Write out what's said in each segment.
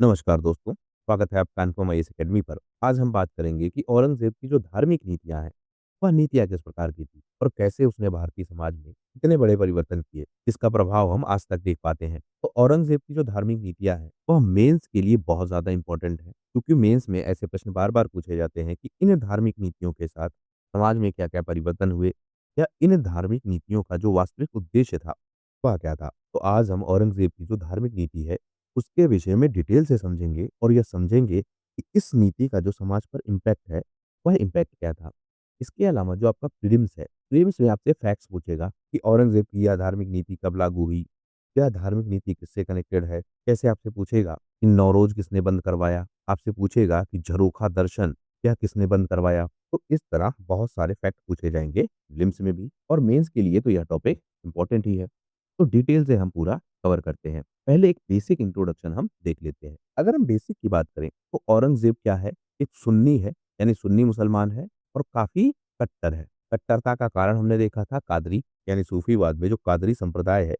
नमस्कार दोस्तों, स्वागत है आपका अनुपम आईएएस अकेडमी पर। आज हम बात करेंगे कि औरंगज़ेब की जो धार्मिक नीतियाँ हैं, वह नीतियाँ किस प्रकार की थी और कैसे उसने भारतीय समाज में इतने बड़े परिवर्तन किए, जिसका प्रभाव हम आज तक देख पाते हैं। तो औरंगज़ेब की जो धार्मिक नीतियाँ हैं, वह मेंस के लिए बहुत ज़्यादा इम्पोर्टेंट है, क्योंकि मेंस में ऐसे प्रश्न बार-बार पूछे जाते हैं कि इन धार्मिक नीतियों के साथ समाज में क्या-क्या परिवर्तन हुए या इन धार्मिक नीतियों का जो वास्तविक उद्देश्य था, वह क्या था? तो आज हम औरंगज़ेब की जो धार्मिक नीति है उसके विषय में डिटेल से समझेंगे और यह समझेंगे कि इस नीति का जो समाज पर इम्पैक्ट है, वह इम्पैक्ट क्या था? इसके अलावा जो आपका प्रीलिम्स है, प्रीलिम्स में आपसे फैक्ट्स पूछेगा कि औरंगज़ेब की यह धार्मिक नीति कब लागू हुई? यह धार्मिक नीति किससे कनेक्टेड है? कैसे आपसे पूछेगा कि नौरोज़ किसने बंद करवाया? आपसे पूछेगा कि झरोखा दर्शन यह किसने बंद करवाया? तो इस तरह बहुत सारे फैक्ट पूछे जाएँगे प्रीलिम्स में भी और मेंस के लिए तो यह टॉपिक इम्पोर्टेंट ही है। तो डिटेल से हम पूरा कवर करते हैं। पहले एक बेसिक इंट्रोडक्शन हम देख लेते हैं। अगर हम बेसिक की बात करें तो औरंगज़ेब क्या है? एक सुन्नी है, यानी सुन्नी मुसलमान है और काफ़ी कट्टर है। कट्टरता का कारण हमने देखा था कादरी यानी सूफ़ीवाद में जो कादरी संप्रदाय है,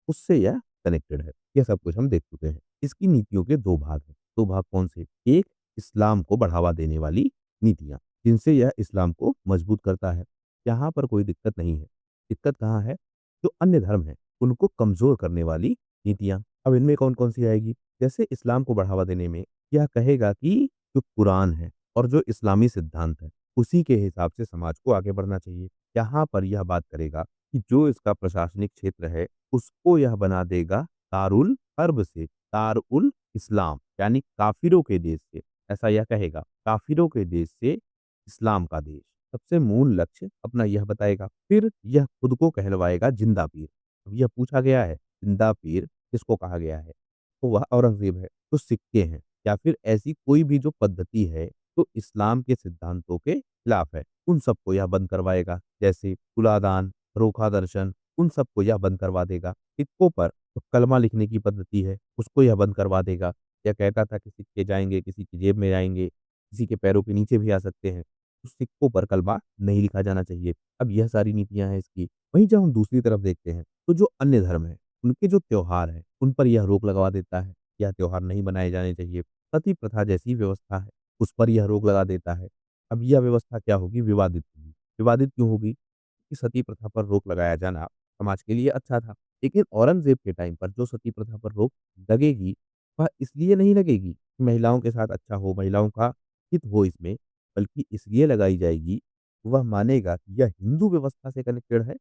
उससे यह कनेक्टेड है। यह सब कुछ हम देख चुके हैं। इसकी नीतियों के 2 भाग हैं। 2 भाग कौन से? एक इस्लाम को बढ़ावा देने वाली नीतियाँ, जिनसे यह इस्लाम को मजबूत करता है। यहाँ पर कोई दिक्कत नहीं है। दिक्कत कहाँ है? जो अन्य धर्म हैं, उनको कमज़ोर करने वाली नीतियाँ। अब इनमें कौन-कौन सी आएगी? जैसे इस्लाम को बढ़ावा देने में यह कहेगा कि जो कुरान है और जो इस्लामी सिद्धांत है, उसी के हिसाब से समाज को आगे बढ़ना चाहिए। यहाँ पर यह बात करेगा कि जो इसका प्रशासनिक क्षेत्र है, उसको यह बना देगा दारुल हर्ब से, दारुल इस्लाम यानी काफ़िरों के देश से, ऐसा यह कहेगा। काफ़िरों के देश से इस्लाम का देश, सबसे मूल लक्ष्य अपना यह बताएगा। फिर यह खुद को कहलवाएगा जिंदा पीर। अब यह पूछा गया है, जिंदा पीर किसको कहा गया है? तो वह औरंगज़ेब है। तो सिक्के हैं या फिर ऐसी कोई भी जो पद्धति है, जो इस्लाम के सिद्धांतों के खिलाफ है, उन सबको यह बंद करवाएगा। जैसे तुलादान, रोखा दर्शन, उन सबको यह बंद करवा देगा। सिक्कों पर जो कलमा लिखने की पद्धति है, उसको यह बंद करवा देगा। यह कहता था कि सिक्के जाएँगे, किसी की जेब में जाएँगे, किसी के पैरों के नीचे भी आ सकते हैं। तो सिक्कों पर कलमा नहीं लिखा जाना चाहिए। अब यह सारी नीतियाँ हैं इसकी। वहीं जब हम दूसरी तरफ देखते हैं, तो जो अन्य धर्म हैं, उनके जो त्योहार हैं, उन पर यह रोक लगवा देता है। यह त्योहार नहीं मनाए जाने चाहिए। सती प्रथा जैसी व्यवस्था है, उस पर यह रोक लगा देता है। अब यह व्यवस्था क्या होगी? विवादित होगी। विवादित क्यों होगी? कि सती प्रथा पर रोक लगाया जाना समाज के लिए अच्छा था। लेकिन औरंगज़ेब के टाइम पर जो सती प्रथा पर रोक लगेगी, वह इसलिए नहीं लगेगी कि महिलाओं के साथ अच्छा हो, महिलाओं का हित हो इसमें, बल्कि इसलिए लगाई जाएगी, वह मानेगा कि यह हिंदू व्यवस्था से कनेक्टेड है,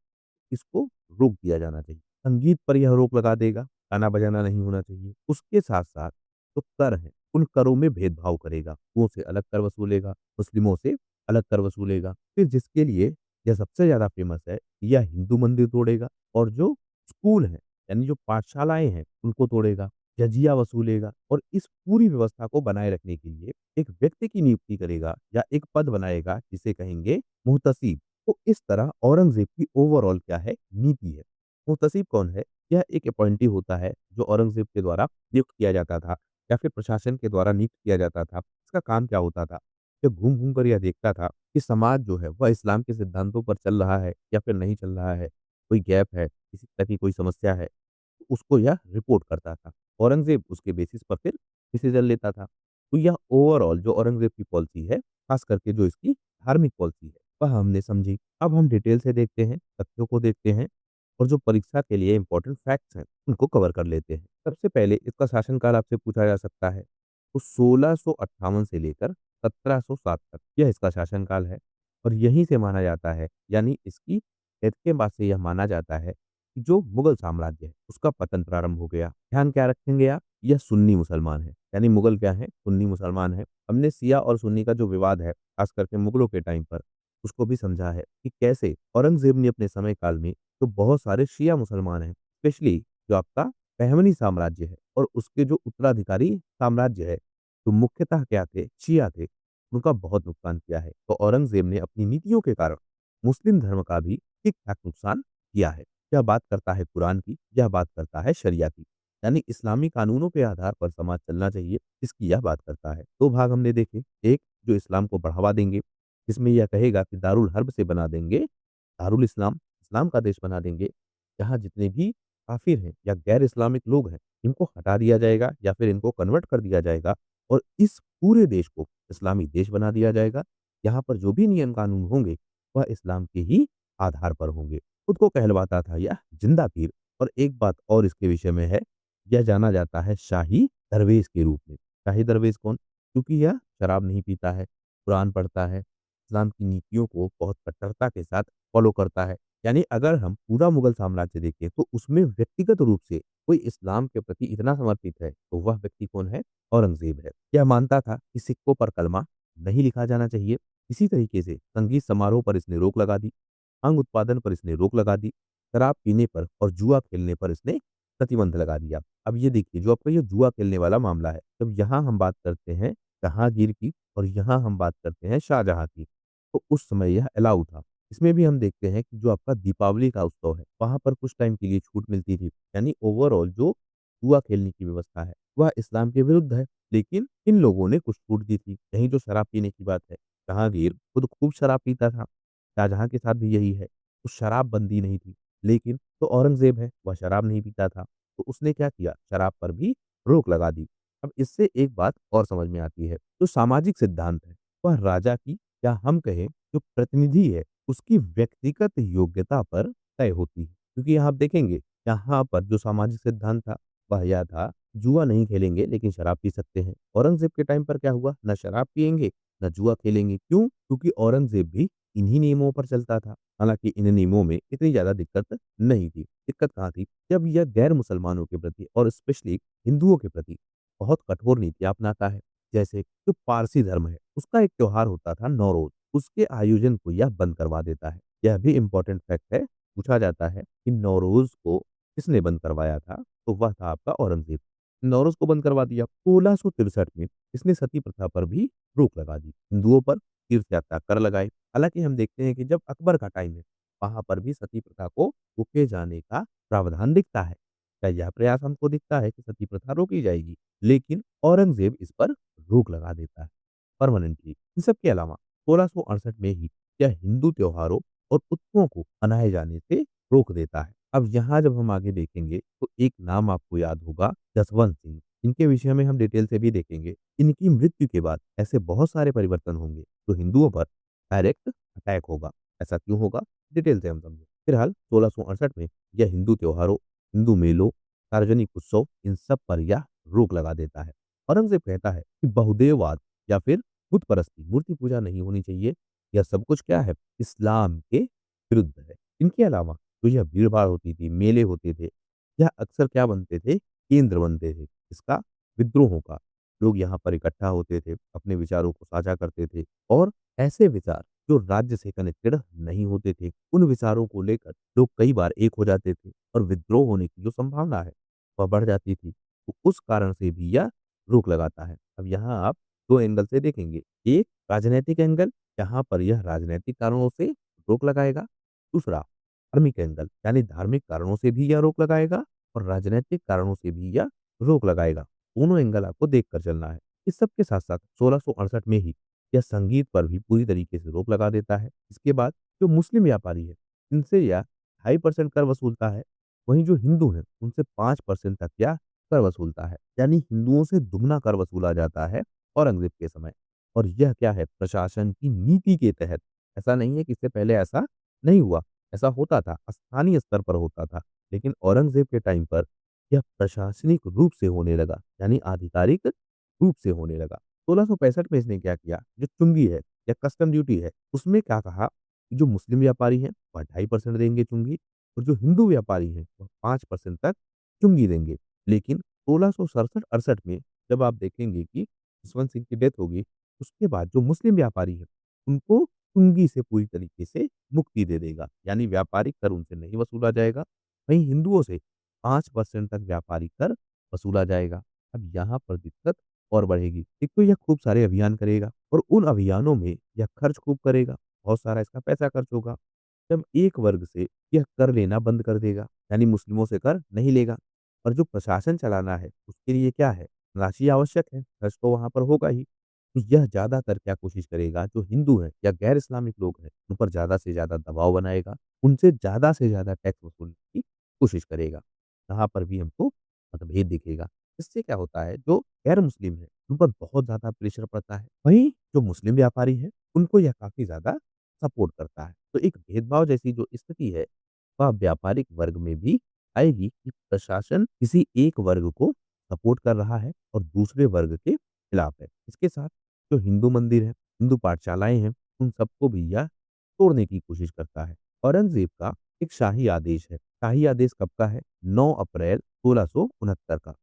इसको रोक दिया जाना चाहिए। संगीत पर यह रोक लगा देगा, गाना-बजाना नहीं होना चाहिए। उसके साथ-साथ जो कर हैं, उन करों में भेदभाव करेगा। हिंदुओं से अलग कर वसूलेगा, मुस्लिमों से अलग कर वसूलेगा। फिर जिसके लिए यह सबसे ज़्यादा फ़ेमस है, यह हिंदू मंदिर तोड़ेगा और जो स्कूल हैं, यानी जो पाठशालाएँ हैं, उनको तोड़ेगा, जजिया वसूलेगा और इस पूरी व्यवस्था को बनाए रखने के लिए एक व्यक्ति की नियुक्ति करेगा या एक पद बनाएगा, जिसे कहेंगे मुहतसिब। तो इस तरह औरंगज़ेब की ओवरऑल क्या है, नीति है। मुहतसिब कौन है? यह एक अपॉइंटी होता है, जो औरंगज़ेब के द्वारा नियुक्त किया जाता था या फिर प्रशासन के द्वारा नियुक्त किया जाता था। इसका काम क्या होता था? ये घूम-घूम कर यह देखता था कि समाज जो है, वह इस्लाम के सिद्धांतों पर चल रहा है या फिर नहीं चल रहा है। कोई गैप है, किसी तरह की कोई समस्या है, तो उसको यह रिपोर्ट करता था। औरंगज़ेब उसके बेसिस पर फिर डिसीज़न लेता था। तो यह ओवरऑल जो औरंगज़ेब की पॉलिसी है, ख़ास करके जो इसकी धार्मिक पॉलिसी है, वह हमने समझी। अब हम डिटेल से देखते हैं, तथ्यों को देखते हैं और जो परीक्षा के लिए इम्पोर्टेंट फैक्ट्स हैं, उनको कवर कर लेते हैं। सबसे पहले इसका शासनकाल आपसे पूछा जा सकता है, तो 1658 से लेकर 1707 तक यह इसका शासनकाल है और यहीं से माना जाता है, यानी इसकी डेथ के बाद से यह माना जाता है कि जो मुगल साम्राज्य है, उसका पतन प्रारंभ हो गया। ध्यान क्या रखेंगे आप? यह सुन्नी मुसलमान है, यानी मुगल क्या है? सुन्नी मुसलमान है। हमने शिया और सुन्नी का जो विवाद है, खास करके मुगलों के टाइम पर, उसको भी समझा है कि कैसे औरंगज़ेब ने अपने समय काल में तो बहुत सारे शिया मुसलमान हैं, स्पेशली जो आपका बहमनी साम्राज्य है और उसके जो उत्तराधिकारी साम्राज्य है, तो मुख्यतः क्या थे? शिया थे। उनका बहुत नुकसान किया है। तो औरंगज़ेब ने अपनी नीतियों के कारण मुस्लिम धर्म का भी ठीक-ठाक नुकसान किया है। यह बात करता है कुरान की, यह बात करता है शरिया की, यानी इस्लामी कानूनों के आधार पर समाज चलना चाहिए, इसकी यह बात करता है। 2 भाग हमने देखे, एक जो इस्लाम को बढ़ावा देंगे, जिसमें यह कहेगा कि दारुल हर्ब से बना देंगे दारुल इस्लाम, इस्लाम का देश बना देंगे, जहाँ जितने भी काफ़िर हैं या गैर इस्लामिक लोग हैं, इनको हटा दिया जाएगा या फिर इनको कन्वर्ट कर दिया जाएगा और इस पूरे देश को इस्लामी देश बना दिया जाएगा। यहाँ पर जो भी नियम कानून होंगे, वह इस्लाम के ही आधार पर होंगे। खुद को कहलवाता था यह जिंदा पीर। और एक बात और इसके विषय में है, यह जाना जाता है शाही दरवेश के रूप में। शाही दरवेश कौन? क्योंकि यह शराब नहीं पीता है, कुरान पढ़ता है, इस्लाम की नीतियों को बहुत कट्टरता के साथ फ़ॉलो करता है। यानी अगर हम पूरा मुगल साम्राज्य देखें तो उसमें व्यक्तिगत रूप से कोई इस्लाम के प्रति इतना समर्पित है, तो वह व्यक्ति कौन है? औरंगज़ेब है। यह मानता था कि सिक्कों पर कलमा नहीं लिखा जाना चाहिए। इसी तरीके से संगीत समारोह पर इसने रोक लगा दी, अंग उत्पादन पर इसने रोक लगा दी, शराब पीने पर और जुआ खेलने पर इसने प्रतिबंध लगा दिया। अब ये देखिए जो आपका ये जुआ खेलने वाला मामला है, जब यहाँ हम बात करते हैं जहांगीर की और यहाँ हम बात करते हैं शाहजहाँ की, तो उस समय यह अलाउ था। इसमें भी हम देखते हैं कि जो आपका दीपावली का उत्सव है, वहाँ पर कुछ टाइम के लिए छूट मिलती थी। यानी ओवरऑल जो जुआ खेलने की व्यवस्था है, वह इस्लाम के विरुद्ध है। लेकिन इन लोगों ने कुछ छूट दी थी। यहीं जो शराब पीने की बात है, जहांगीर खुद खूब शराब पीता था। शाहजहाँ के साथ भी यही है। तो शराबबंदी नहीं थी। लेकिन जो औरंगज़ेब है, वह शराब नहीं पीता था। तो उसने क्या किया? शराब पर भी रोक लगा दी। अब इससे एक बात और समझ में आती है, जो सामाजिक सिद्धांत है, वह राजा की या हम कहें जो प्रतिनिधि है, उसकी व्यक्तिगत योग्यता पर तय होती है। क्योंकि यहाँ आप देखेंगे, यहाँ पर जो सामाजिक सिद्धांत था, वह यह था, जुआ नहीं खेलेंगे लेकिन शराब पी सकते हैं। औरंगज़ेब के टाइम पर क्या हुआ? ना शराब पिएँगे, ना जुआ खेलेंगे। क्यों? क्योंकि औरंगज़ेब भी इन्हीं नियमों पर चलता था। हालाँकि इन नियमों में इतनी ज़्यादा दिक्कत नहीं थी। दिक्कत कहाँ थी? जब यह गैर मुसलमानों के प्रति और स्पेशली हिंदुओं के प्रति बहुत कठोर नीतियाँ अपनाता है। जैसे जो पारसी धर्म है, उसका एक त्योहार होता था नौरोज़, उसके आयोजन को यह बंद करवा देता है। यह भी इम्पोर्टेंट फैक्ट है। पूछा जाता है कि नौरोज़ को किसने बंद करवाया था? तो वह था आपका औरंगज़ेब। नौरोज़ को बंद करवा दिया। 1663 में इसने सती प्रथा पर भी रोक लगा दी। हिंदुओं पर तीर्थ यात्रा कर लगाए। हालाँकि हम देखते हैं कि जब अकबर का टाइम है, वहाँ पर भी सती प्रथा को रोके जाने का प्रावधान दिखता है। क्या यह प्रयास हमको दिखता है कि सती प्रथा रोकी जाएगी? लेकिन औरंगज़ेब इस पर रोक लगा देता है, परमानेंटली। इन सब के अलावा 1668 में ही यह हिंदू त्योहारों और उत्सवों को मनाए जाने से रोक देता है। अब यहाँ जब हम आगे देखेंगे, तो एक नाम आपको याद होगा, जसवंत सिंह। इनके विषय में हम डिटेल से भी देखेंगे। इनकी मृत्यु के बाद ऐसे बहुत सारे परिवर्तन होंगे, जो हिंदुओं पर डायरेक्ट अटैक होगा। ऐसा क्यों होगा? डिटेल से हम समझें। फिलहाल 1668 में यह हिंदू त्योहारों, हिंदू मेलों, सार्वजनिक उत्सव इन सब पर यह रोक लगा देता है। औरंगज़ेब कहता है कि बहुदेववाद या फिर बुत परस्ती, मूर्ति पूजा नहीं होनी चाहिए। यह सब कुछ क्या है? इस्लाम के विरुद्ध है। इनके अलावा तो यह भीड़-भाड़ होती थी, मेले होते थे, यह अक्सर क्या बनते थे? केंद्र बनते थे। इसका विद्रोहों का। लोग यहाँ पर इकट्ठा होते थे, अपने विचारों को साझा करते थे और ऐसे विचार जो राज्य से कनेक्टेड नहीं होते थे, उन विचारों को लेकर लोग कई बार एक हो जाते थे और विद्रोह होने की जो संभावना है, वह बढ़ जाती थी। तो उस कारण से भी यह रोक लगाता है। अब यहाँ आप 2 एंगल से देखेंगे। एक राजनैतिक एंगल, जहाँ पर यह राजनैतिक कारणों से रोक लगाएगा। दूसरा धार्मिक एंगल, यानी धार्मिक कारणों से भी यह रोक लगाएगा और राजनैतिक कारणों से भी यह रोक लगाएगा। दोनों एंगल आपको देख कर चलना है। इस सब के साथ-साथ 1668 में ही यह संगीत पर भी पूरी तरीके से रोक लगा देता है। इसके बाद जो मुस्लिम व्यापारी है, इनसे यह 2.5% कर वसूलता है। वहीं जो हिंदू हैं, उनसे 5% तक यह कर वसूलता है। यानी हिंदुओं से दुगना कर वसूला जाता है औरंगज़ेब के समय। और यह क्या है? प्रशासन की नीति के तहत। ऐसा नहीं है कि इससे पहले ऐसा नहीं हुआ। ऐसा होता था, स्थानीय स्तर पर होता था। लेकिन औरंगज़ेब के टाइम पर यह प्रशासनिक रूप से होने लगा, यानी आधिकारिक रूप से होने लगा। 1665 में इसने क्या किया? जो चुंगी है या कस्टम ड्यूटी है, उसमें क्या कहा कि जो मुस्लिम व्यापारी हैं, वह 2.5% देंगे चुंगी और जो हिंदू व्यापारी हैं, वह 5% तक चुंगी देंगे। लेकिन 1667-68 में जब आप देखेंगे कि जसवंत सिंह की डेथ होगी, उसके बाद जो मुस्लिम व्यापारी हैं, उनको चुंगी से पूरी तरीके से मुक्ति दे देगा। यानी व्यापारिक कर उनसे नहीं वसूला जाएगा। वहीं हिंदुओं से 5% तक व्यापारिक कर वसूला जाएगा। अब यहाँ पर दिक्कत और बढ़ेगी। एक तो यह खूब सारे अभियान करेगा और उन अभियानों में यह खर्च खूब करेगा। बहुत सारा इसका पैसा खर्च होगा। जब एक वर्ग से यह कर लेना बंद कर देगा, यानी मुस्लिमों से कर नहीं लेगा और जो प्रशासन चलाना है, उसके लिए क्या है? राशि आवश्यक है, खर्च तो वहाँ पर होगा ही। तो यह ज़्यादातर क्या कोशिश करेगा, जो हिंदू हैं या गैर इस्लामिक लोग हैं, उन पर ज़्यादा से ज़्यादा दबाव बनाएगा, उनसे ज़्यादा से ज़्यादा टैक्स वसूलने की कोशिश करेगा। यहाँ पर भी हमको मतभेद दिखेगा। इससे क्या होता है, जो गैर मुस्लिम है, उन पर बहुत ज़्यादा प्रेशर पड़ता है। वहीं जो मुस्लिम व्यापारी हैं, उनको यह काफ़ी ज़्यादा सपोर्ट करता है। तो एक भेदभाव जैसी जो स्थिति है, वह व्यापारिक वर्ग में भी आएगी कि प्रशासन किसी एक वर्ग को सपोर्ट कर रहा है और दूसरे वर्ग के खिलाफ है। इसके साथ जो हिंदू मंदिर है, हिंदू पाठशालाएँ हैं, उन सबको भी यह तोड़ने की कोशिश करता है। औरंगज़ेब का एक शाही आदेश है। शाही आदेश कब का है? 9 अप्रैल 1669 का।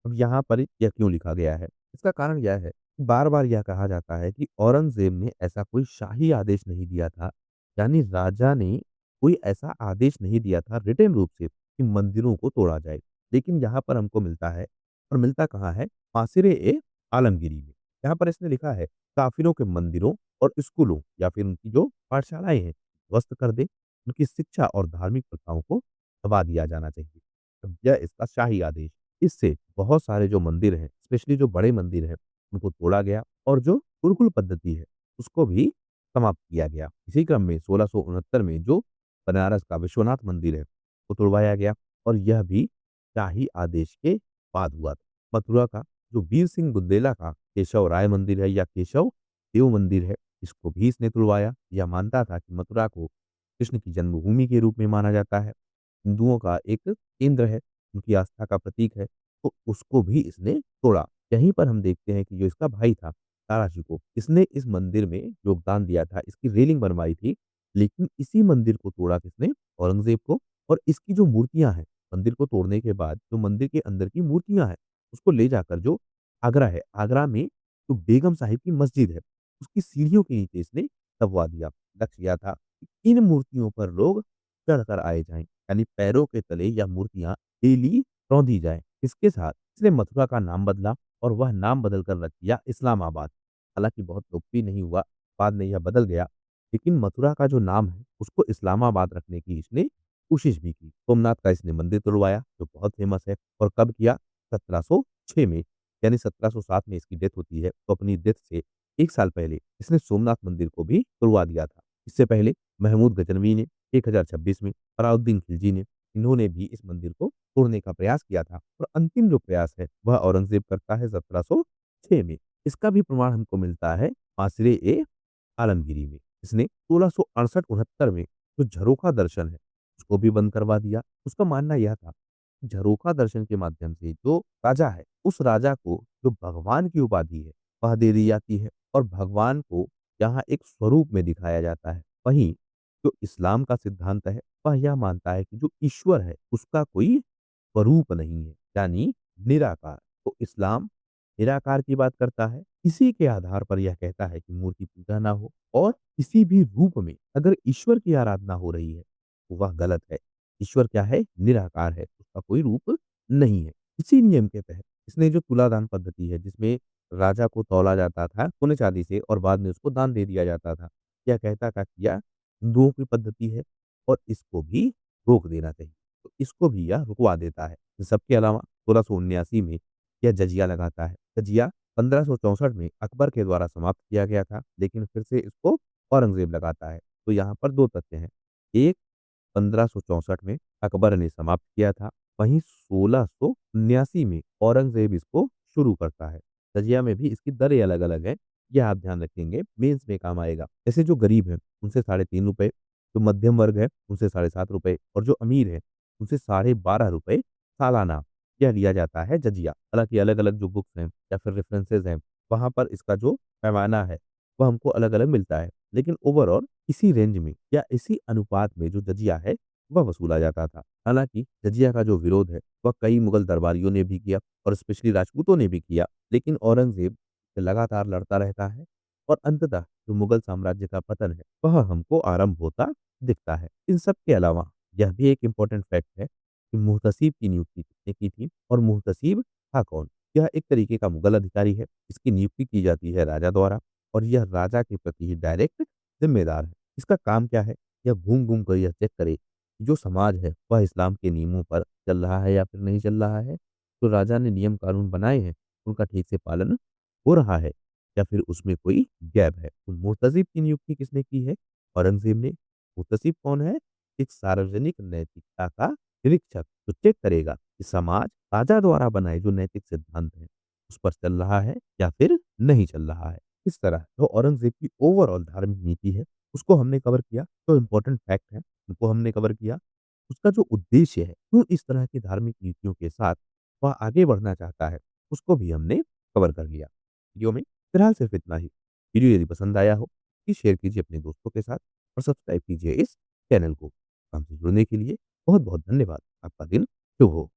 अब यहाँ पर यह क्यों लिखा गया है? इसका कारण यह है कि बार-बार यह कहा जाता है कि औरंगज़ेब ने ऐसा कोई शाही आदेश नहीं दिया था, यानी राजा ने कोई ऐसा आदेश नहीं दिया था रिटन रूप से कि मंदिरों को तोड़ा जाए। लेकिन यहाँ पर हमको मिलता है और मिलता कहाँ है? मासिर-ए-आलमगीरी में। यहाँ पर इसने लिखा है, काफ़िरों के मंदिरों और स्कूलों या फिर उनकी जो पाठशालाएँ हैं, ध्वस्त कर दे। उनकी शिक्षा और धार्मिक प्रथाओं को दबा दिया जाना चाहिए। अब यह इसका शाही आदेश। इससे बहुत सारे जो मंदिर हैं, स्पेशली जो बड़े मंदिर हैं, उनको तोड़ा गया और जो गुरुकुल पद्धति है, उसको भी समाप्त किया गया। इसी क्रम में 1669 में जो बनारस का विश्वनाथ मंदिर है, वो तुड़वाया गया और यह भी शाही आदेश के बाद हुआ था। मथुरा का जो वीर सिंह बुंदेला का केशव राय मंदिर है या केशव देव मंदिर है, इसको भी इसने तुड़वाया। यह मानता था कि मथुरा को कृष्ण की जन्मभूमि के रूप में माना जाता है। हिंदुओं का एक केंद्र है, उनकी आस्था का प्रतीक है, तो उसको भी इसने तोड़ा। यहीं पर हम देखते हैं कि जो इसका भाई था, ताराशिको, इसने इस मंदिर में योगदान दिया था, इसकी रेलिंग बनवाई थी, लेकिन इसी मंदिर को तोड़ा किसने? औरंगज़ेब को। और इसकी जो मूर्तियाँ हैं, मंदिर को तोड़ने के बाद जो मंदिर के अंदर की मूर्तियाँ हैं, उसको ले जाकर जो आगरा है, आगरा में जो बेगम साहिब की मस्जिद है, उसकी सीढ़ियों के नीचे इसने दबवा दिया। लक्ष्य यह था कि इन मूर्तियों पर लोग चढ़कर आए जाएँ, यानी पैरों के तले यह मूर्तियाँ डेली रौंदी जाएँ। इसके साथ इसने मथुरा का नाम बदला और वह नाम बदल कर रख दिया इस्लामाबाद। हालाँकि बहुत लोकप्रिय नहीं हुआ, बाद में यह बदल गया, लेकिन मथुरा का जो नाम है, उसको इस्लामाबाद रखने की इसने कोशिश भी की। सोमनाथ का इसने मंदिर तुड़वाया, जो बहुत फेमस है और कब किया? 1706 में, यानी 1707 में इसकी डेथ होती है, तो अपनी डेथ से 1 साल पहले इसने सोमनाथ मंदिर को भी तुड़वा दिया था। इससे पहले महमूद गजनवी ने 1026 में, अलाउद्दीन खिलजी ने, इन्होंने भी इस मंदिर को तोड़ने का प्रयास किया था और अंतिम जो प्रयास है, वह औरंगज़ेब करता है 1706 में। इसका भी प्रमाण हमको मिलता है मासिर-ए-आलमगीरी में। इसने 1668-69 में जो झरोखा दर्शन है, उसको भी बंद करवा दिया। उसका मानना यह था, झरोखा दर्शन के माध्यम से जो राजा है, उस राजा को जो भगवान की उपाधि है, वह दे दी जाती है और भगवान को यहाँ एक स्वरूप में दिखाया जाता है। वहीं जो इस्लाम का सिद्धांत है, वह यह मानता है कि जो ईश्वर है, उसका कोई स्वरूप नहीं है, यानी निराकार। तो इस्लाम निराकार की बात करता है। इसी के आधार पर यह कहता है कि मूर्ति पूजा ना हो और किसी भी रूप में अगर ईश्वर की आराधना हो रही है, तो वह गलत है। ईश्वर क्या है? निराकार है, उसका कोई रूप नहीं है। इसी नियम के तहत इसने जो तुलादान पद्धति है, जिसमें राजा को तौला जाता था सोने चांदी से और बाद में उसको दान दे दिया जाता था। यह कहता था कि यह हिंदुओं की पद्धति है और इसको भी रोक देना चाहिए। तो इसको भी यह रुकवा देता है। इन सबके अलावा 1679 में यह जजिया लगाता है। जजिया 1564 में अकबर के द्वारा समाप्त किया गया था, लेकिन फिर से इसको औरंगज़ेब लगाता है। तो यहाँ पर 2 तथ्य हैं। एक, 1564 में अकबर ने समाप्त किया था, वहीं 1679 में औरंगज़ेब इसको शुरू करता है। तजिया में भी इसकी दरें अलग-अलग हैं, यह आप ध्यान रखेंगे, मेंस में काम आएगा। जैसे जो गरीब हैं, उनसे ₹3.5, जो मध्यम वर्ग है, उनसे ₹7.5 और जो अमीर है, उनसे ₹12.5 सालाना यह लिया जाता है जजिया। हालाँकि अलग-अलग जो बुक्स हैं या फिर रेफ़रेंसेस हैं, वहाँ पर इसका जो पैमाना है, वह हमको अलग-अलग मिलता है। लेकिन ओवरऑल इसी रेंज में या इसी अनुपात में जो जजिया है, वह वसूला जाता था। हालाँकि जजिया का जो विरोध है, वह कई मुगल दरबारियों ने भी किया और स्पेशली राजपूतों ने भी किया, लेकिन औरंगज़ेब लगातार लड़ता रहता है और अंततः जो मुगल साम्राज्य का पतन है, वह हमको आरंभ होता दिखता है। इन सब के अलावा यह भी एक इम्पोर्टेंट फैक्ट है कि मुहतसिब की नियुक्ति किसने की थी और मुहतसिब था कौन? यह एक तरीके का मुगल अधिकारी है, इसकी नियुक्ति की जाती है राजा द्वारा और यह राजा के प्रति ही डायरेक्ट ज़िम्मेदार है। इसका काम क्या है? यह घूम-घूम कर यह चेक करे, कि जो समाज है, वह इस्लाम के नियमों पर चल रहा है या फिर नहीं चल रहा है। जो राजा ने नियम कानून बनाए हैं, उनका ठीक से पालन हो रहा है या फिर उसमें कोई गैप है। तो मुहतसिब की नियुक्ति किसने की है? औरंगज़ेब ने। मुहतसिब कौन है? एक सार्वजनिक नैतिकता का निरीक्षक, जो चेक करेगा कि समाज राजा द्वारा बनाए जो नैतिक सिद्धांत हैं, उस पर चल रहा है या फिर नहीं चल रहा है। इस तरह जो औरंगज़ेब की ओवरऑल धार्मिक नीति है, उसको हमने कवर किया, जो इम्पोर्टेंट फैक्ट हैं, उनको हमने कवर किया। उसका जो उद्देश्य है, क्यों इस तरह की धार्मिक नीतियों के साथ वह आगे बढ़ना चाहता है, उसको भी हमने कवर कर लिया। वीडियो में फिलहाल सिर्फ इतना ही। वीडियो यदि पसंद आया हो, प्लीज़ शेयर कीजिए अपने दोस्तों के साथ और सब्सक्राइब कीजिए इस चैनल को। हमसे जुड़ने के लिए बहुत-बहुत धन्यवाद। आपका दिन शुभ हो।